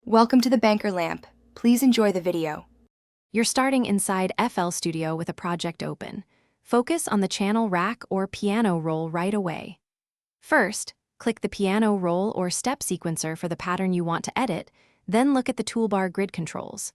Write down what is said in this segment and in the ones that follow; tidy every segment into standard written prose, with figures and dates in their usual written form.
Welcome to the Banker Lamp. Please enjoy the video. You're starting inside FL Studio with a project open. Focus on the channel rack or piano roll right away. First, click the piano roll or step sequencer for the pattern you want to edit, then look at the toolbar grid controls.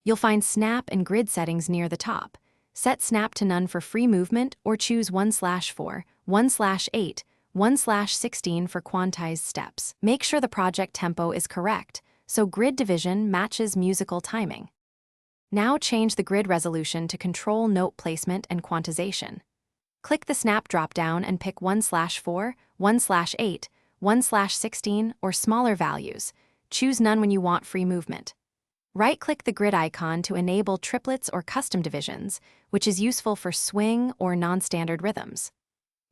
You'll find snap and grid settings near the top. Set snap to none for free movement or choose 1/4, 1/8, 1/16 for quantized steps. Make sure the project tempo is correct, so grid division matches musical timing. Now change the grid resolution to control note placement and quantization. Click the snap drop-down and pick 1/4, 1/8, 1/16, or smaller values. Choose none when you want free movement. Right-click the grid icon to enable triplets or custom divisions, which is useful for swing or non-standard rhythms.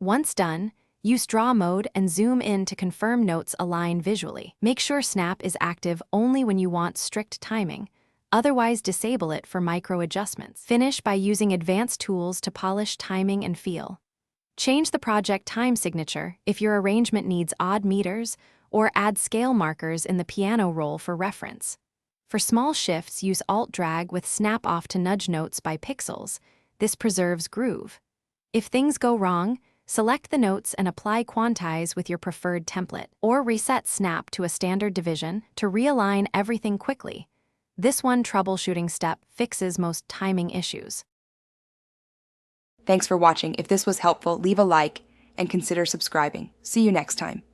Once done, use draw mode and zoom in to confirm notes align visually. Make sure snap is active only when you want strict timing. Otherwise, disable it for micro adjustments. Finish by using advanced tools to polish timing and feel. Change the project time signature if your arrangement needs odd meters, or add scale markers in the piano roll for reference. For small shifts, use Alt-Drag with snap off to nudge notes by pixels. This preserves groove. If things go wrong, select the notes and apply quantize with your preferred template, or reset snap to a standard division to realign everything quickly. This one troubleshooting step fixes most timing issues. Thanks for watching. If this was helpful, leave a like and consider subscribing. See you next time.